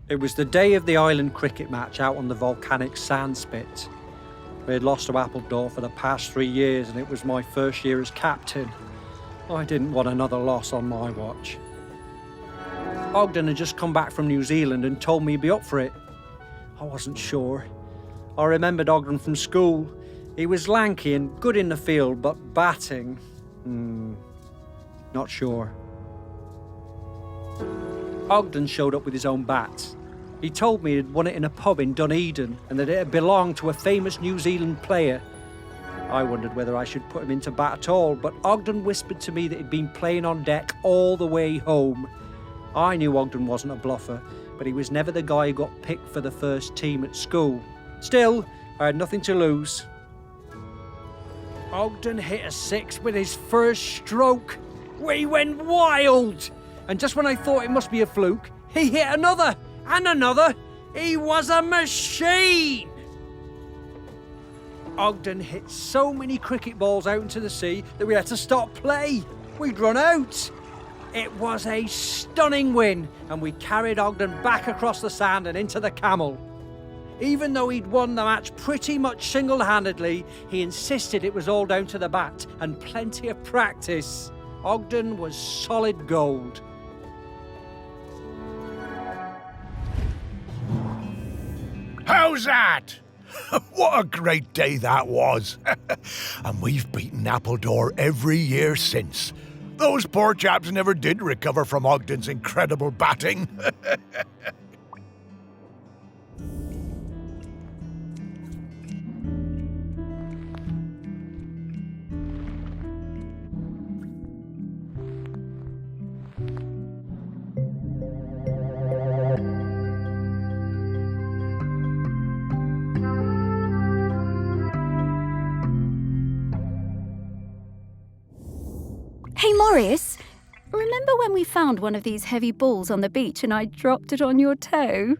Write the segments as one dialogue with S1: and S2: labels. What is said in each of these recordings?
S1: It was the day of the island cricket match out on the volcanic sandspit. We had lost to Appledore for the past 3 years, and it was my first year as captain. I didn't want another loss on my watch. Ogden had just come back from New Zealand and told me he'd be up for it. I wasn't sure. I remembered Ogden from school. He was lanky and good in the field, but batting... not sure. Ogden showed up with his own bat. He told me he'd won it in a pub in Dunedin and that it had belonged to a famous New Zealand player. I wondered whether I should put him into bat at all, but Ogden whispered to me that he'd been playing on deck all the way home. I knew Ogden wasn't a bluffer, but he was never the guy who got picked for the first team at school. Still, I had nothing to lose. Ogden hit a 6 with his first stroke. We went wild! And just when I thought it must be a fluke, he hit another, and another. He was a machine! Ogden hit so many cricket balls out into the sea that we had to stop play. We'd run out. It was a stunning win, and we carried Ogden back across the sand and into the Camel. Even though he'd won the match pretty much single-handedly, he insisted it was all down to the bat and plenty of practice. Ogden was solid gold.
S2: How's that? What a great day that was. And we've beaten Appledore every year since. Those poor chaps never did recover from Ogden's incredible batting.
S3: Hey, Morris, remember when we found one of these heavy balls on the beach and I dropped it on your toe?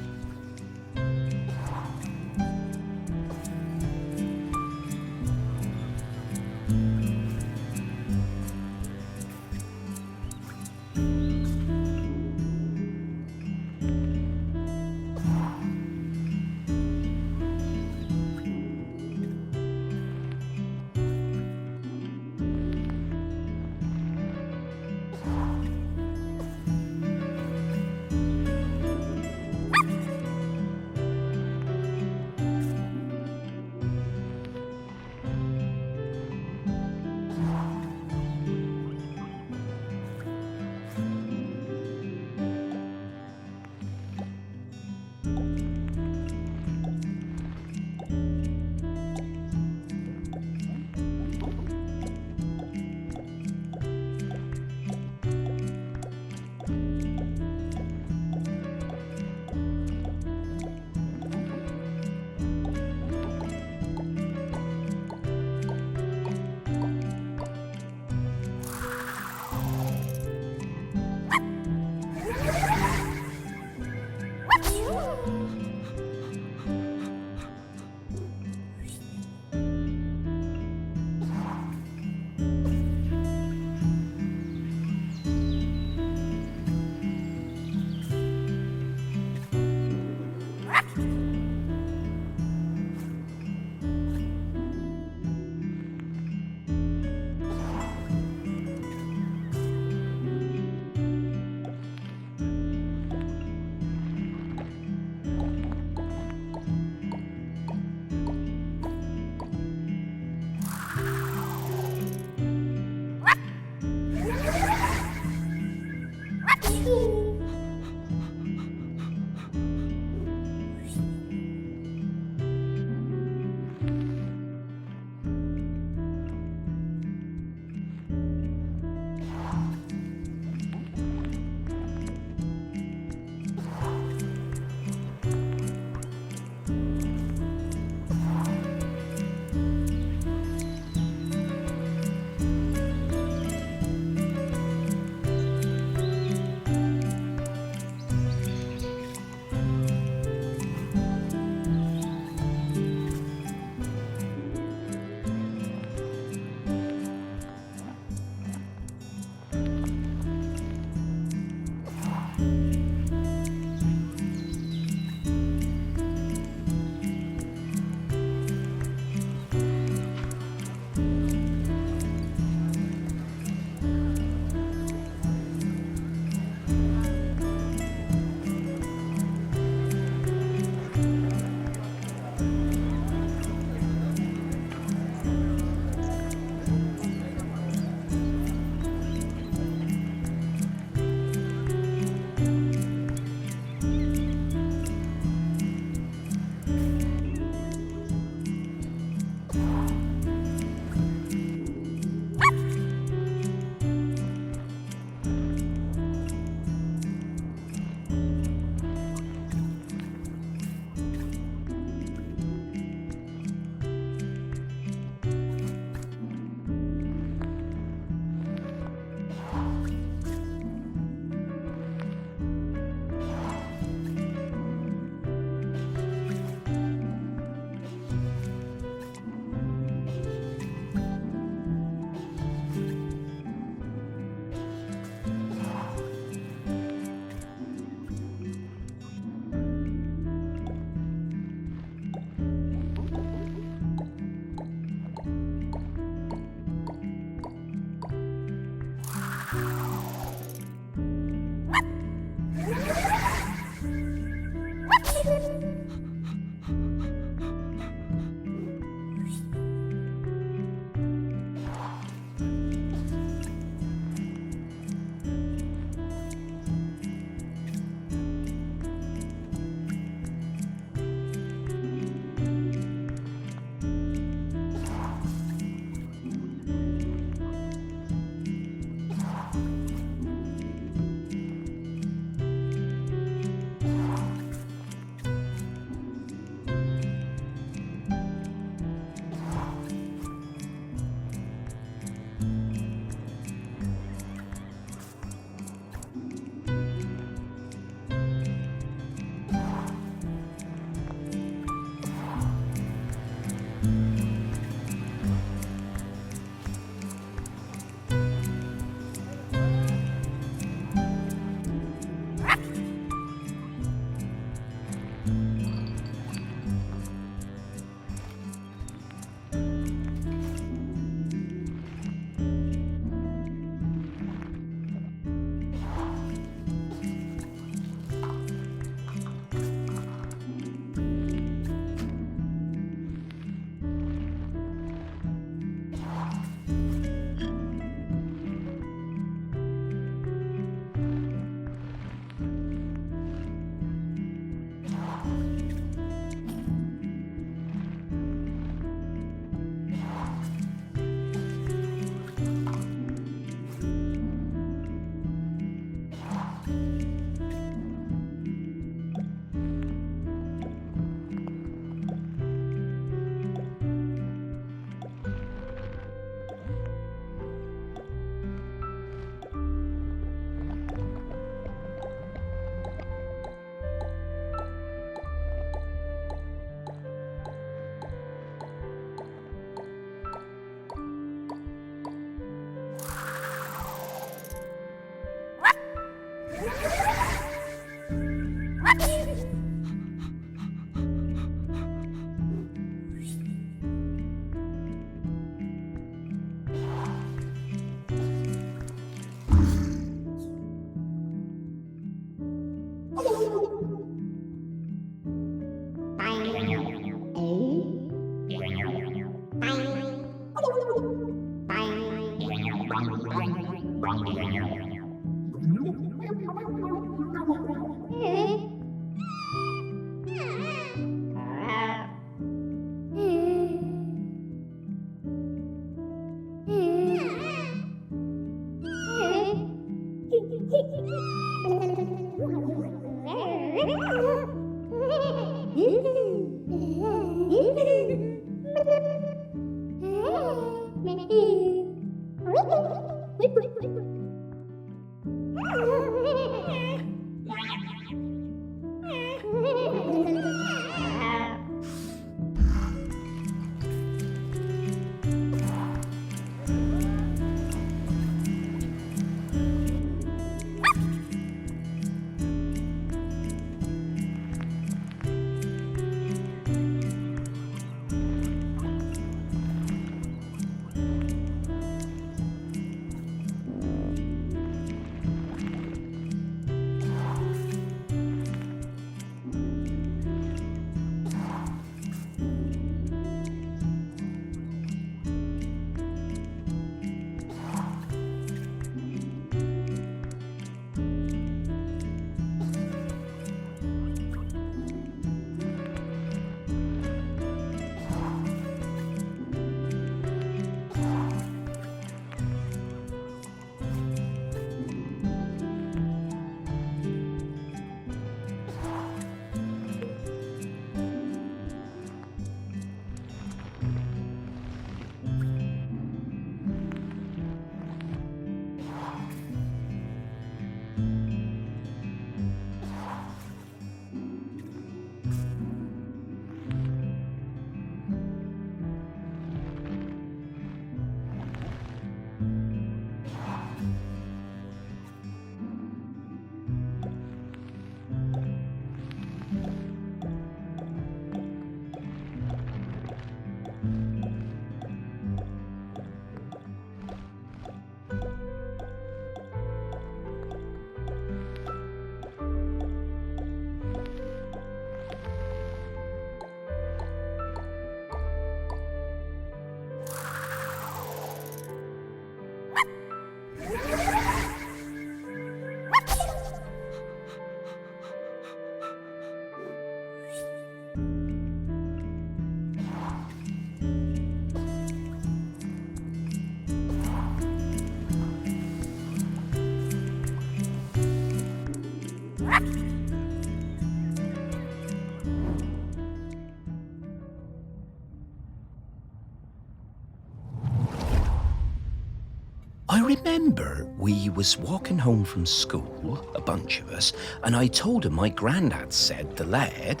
S4: I remember we was walking home from school, a bunch of us, and I told him my granddad said the lad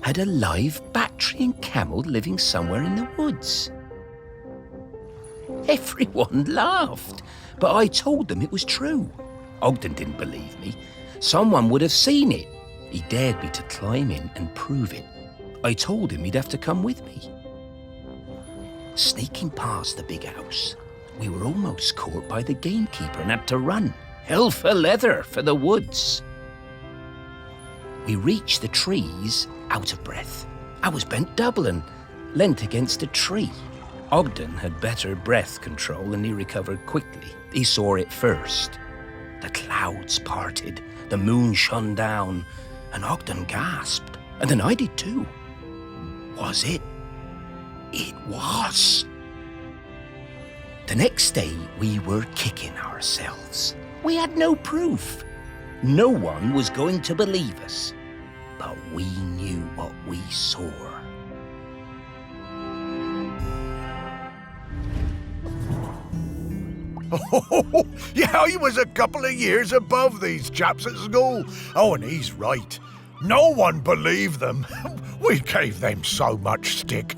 S4: had a live Bactrian camel living somewhere in the woods. Everyone laughed, but I told them it was true. Ogden didn't believe me. Someone would have seen it. He dared me to climb in and prove it. I told him he'd have to come with me. Sneaking past the big house, we were almost caught by the gamekeeper and had to run. Hell for leather for the woods. We reached the trees out of breath. I was bent double and leant against a tree. Ogden had better breath control and he recovered quickly. He saw it first. The clouds parted, the moon shone down, and Ogden gasped. And then I did too. Was it? It was. The next day, we were kicking ourselves. We had no proof. No one was going to believe us. But we knew what we saw.
S2: Oh, yeah, he was a couple of years above these chaps at school. Oh, and he's right. No one believed them. We gave them so much stick.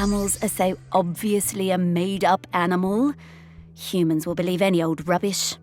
S3: camels are so obviously a made-up animal, humans will believe any old rubbish.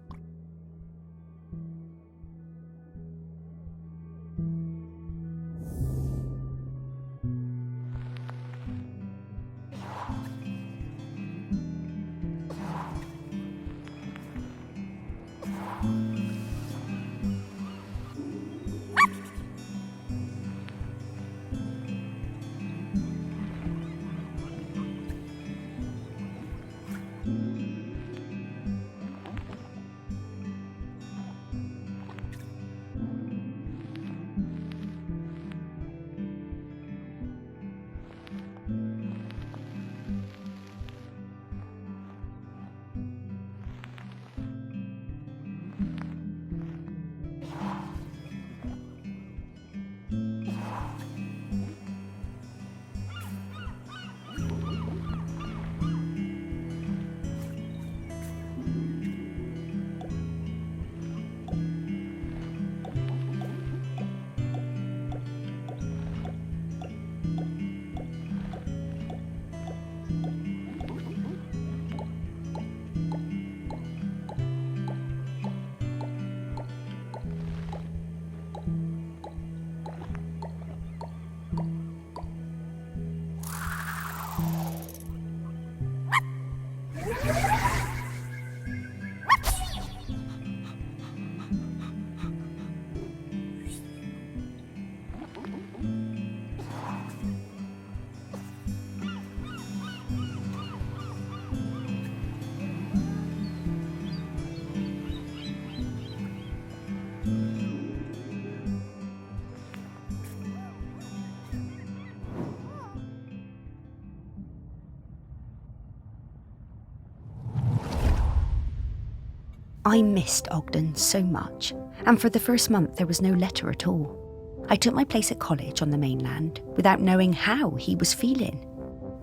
S5: I missed Ogden so much, and for the first month there was no letter at all. I took my place at college on the mainland without knowing how he was feeling.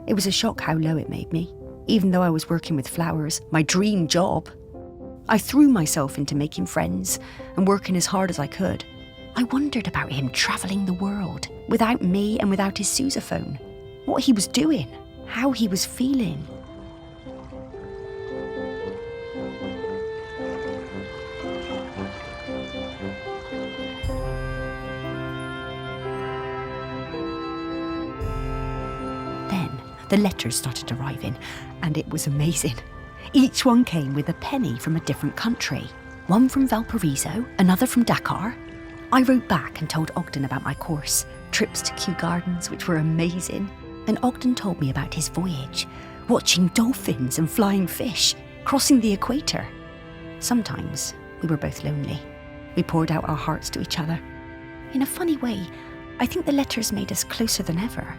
S5: It was a shock how low it made me, even though I was working with flowers, my dream job. I threw myself into making friends and working as hard as I could. I wondered about him travelling the world, without me and without his sousaphone. What he was doing, how he was feeling. The letters started arriving, and it was amazing. Each one came with a penny from a different country. One from Valparaiso, another from Dakar. I wrote back and told Ogden about my course, trips to Kew Gardens, which were amazing. And Ogden told me about his voyage, watching dolphins and flying fish, crossing the equator. Sometimes we were both lonely. We poured out our hearts to each other. In a funny way, I think the letters made us closer than ever.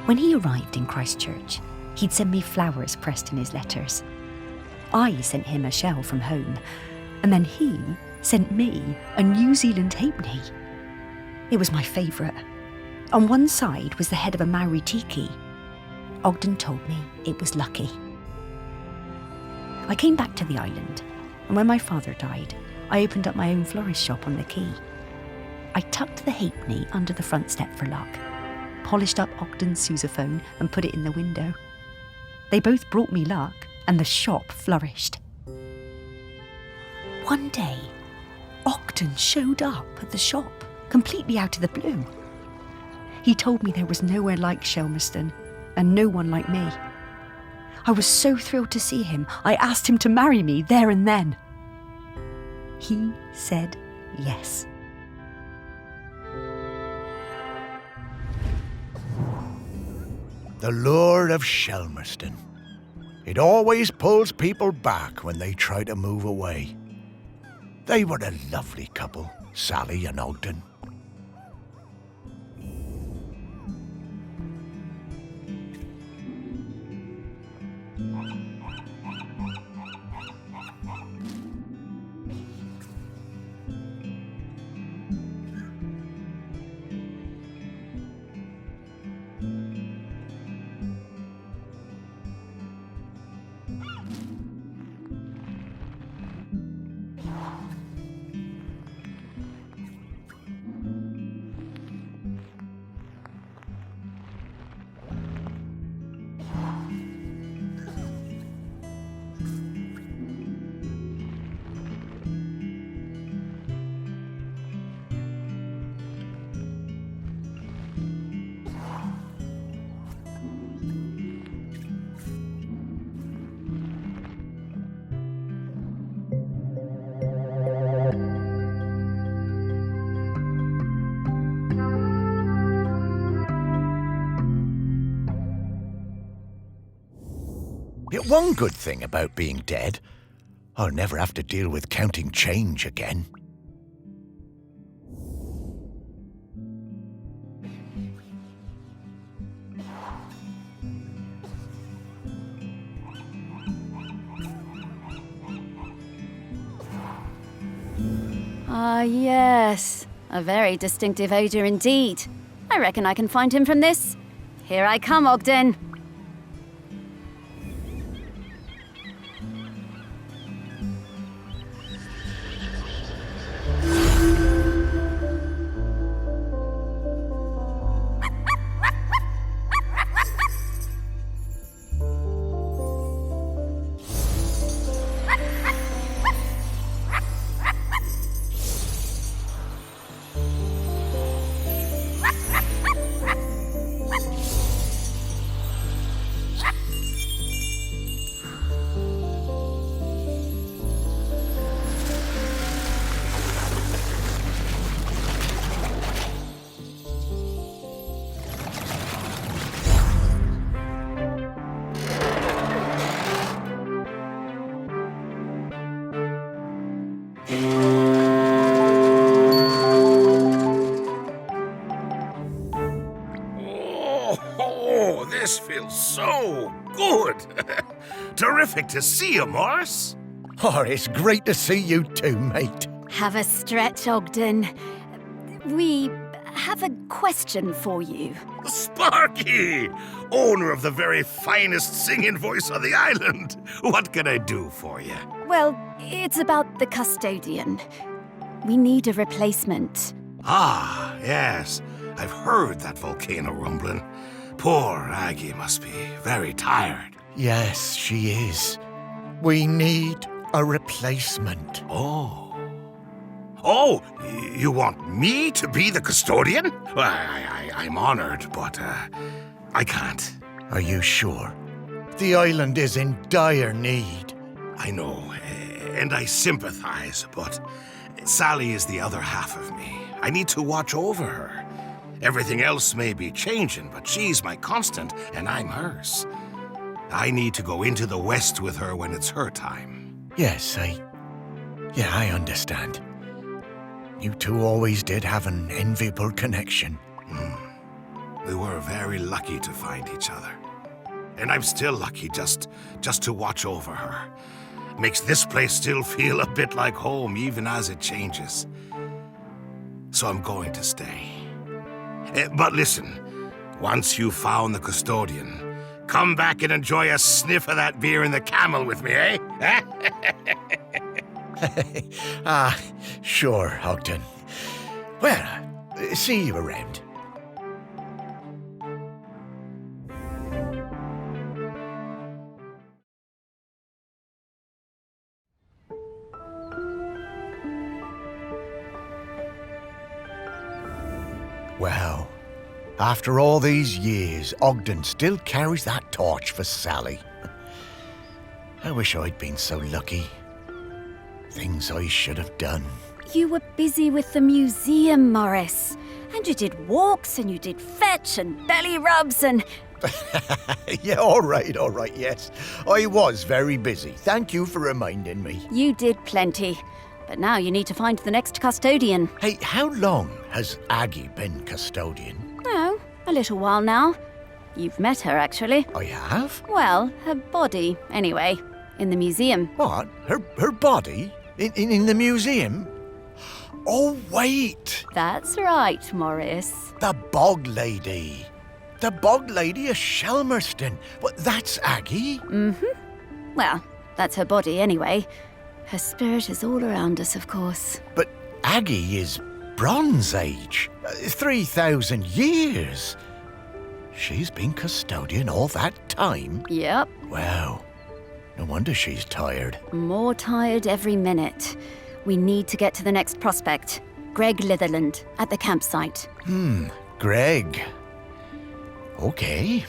S5: When he arrived in Christchurch, he'd send me flowers pressed in his letters. I sent him a shell from home, and then he sent me a New Zealand halfpenny. It was my favourite. On one side was the head of a Maori tiki. Ogden told me it was lucky. I came back to the island, and when my father died, I opened up my own florist shop on the quay. I tucked the halfpenny under the front step for luck, polished up Ogden's sousaphone and put it in the window. They both brought me luck, and the shop flourished. One day, Ogden showed up at the shop, completely out of the blue. He told me there was nowhere like Shelmerston, and no one like me. I was so thrilled to see him, I asked him to marry me there and then. He said yes.
S2: The lure of Shelmerston. It always pulls people back when they try to move away. They were a lovely couple, Sally and Ogden. Yet one good thing about being dead, I'll never have to deal with counting change again.
S3: Ah, yes. A very distinctive odour indeed. I reckon I can find him from this. Here I come, Ogden.
S6: Oh, this feels so good. Terrific to see you, Morris.
S2: Oh, it's great to see you too, mate.
S3: Have a stretch, Ogden. We have a question for you.
S6: Sparky, owner of the very finest singing voice on the island. What can I do for you?
S3: Well, it's about the custodian. We need a replacement.
S6: Ah, yes. I've heard that volcano rumbling. Poor Aggie must be very tired.
S2: Yes, she is. We need a replacement.
S6: Oh, you want me to be the custodian? Well, I'm honored, but I can't.
S2: Are you sure? The island is in dire need.
S6: I know, and I sympathize, but Sally is the other half of me. I need to watch over her. Everything else may be changing, but she's my constant, and I'm hers. I need to go into the West with her when it's her time.
S2: Yes, I understand. You two always did have an enviable connection.
S6: We were very lucky to find each other. And I'm still lucky just to watch over her. Makes this place still feel a bit like home, even as it changes. So I'm going to stay. But listen, once you've found the custodian, come back and enjoy a sniff of that beer in the Camel with me, eh?
S2: Sure, Ogden. Well, see you around. Well, after all these years, Ogden still carries that torch for Sally. I wish I'd been so lucky. Things I should have done.
S3: You were busy with the museum, Morris. And you did walks, and you did fetch, and belly rubs, and...
S2: Yeah, all right, yes. I was very busy. Thank you for reminding me.
S3: You did plenty. But now you need to find the next custodian.
S2: Hey, how long has Aggie been custodian?
S3: Oh, a little while now. You've met her, actually.
S2: I have?
S3: Well, her body, anyway. In the museum.
S2: What? Her body? In the museum? Oh, wait!
S3: That's right, Morris.
S2: The bog lady. The bog lady of Shelmerston. What, that's Aggie?
S3: Mm-hmm. Well, that's her body, anyway. Her spirit is all around us, of course.
S2: But Aggie is Bronze Age. 3,000 years. She's been custodian all that time?
S3: Yep.
S2: Wow. No wonder she's tired.
S3: More tired every minute. We need to get to the next prospect. Greg Litherland, at the campsite.
S2: Greg. Okay.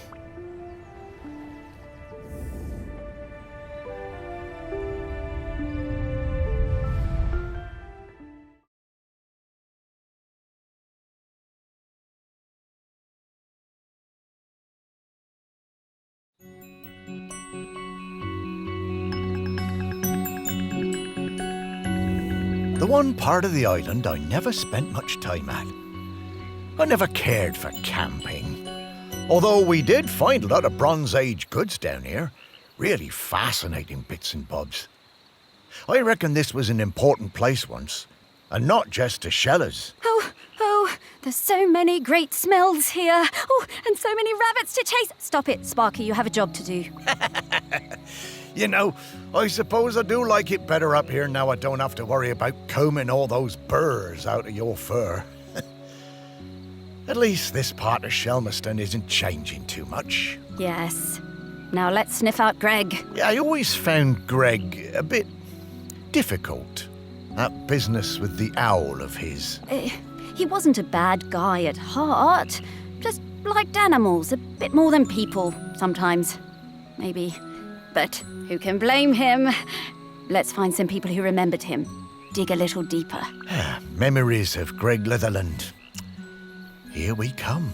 S2: the one part of the island I never spent much time at. I never cared for camping. Although we did find a lot of Bronze Age goods down here. Really fascinating bits and bobs. I reckon this was an important place once, and not just to shellers.
S3: Oh, there's so many great smells here. Oh, and so many rabbits to chase. Stop it, Sparky, you have a job to do.
S2: You know, I suppose I do like it better up here now I don't have to worry about combing all those burrs out of your fur. At least this part of Shelmerston isn't changing too much.
S3: Yes. Now let's sniff out Greg.
S2: Yeah, I always found Greg a bit difficult. That business with the owl of his.
S3: He wasn't a bad guy at heart. Just liked animals a bit more than people, sometimes. Maybe. But who can blame him? Let's find some people who remembered him. Dig a little deeper.
S2: Memories of Greg Litherland. Here we come.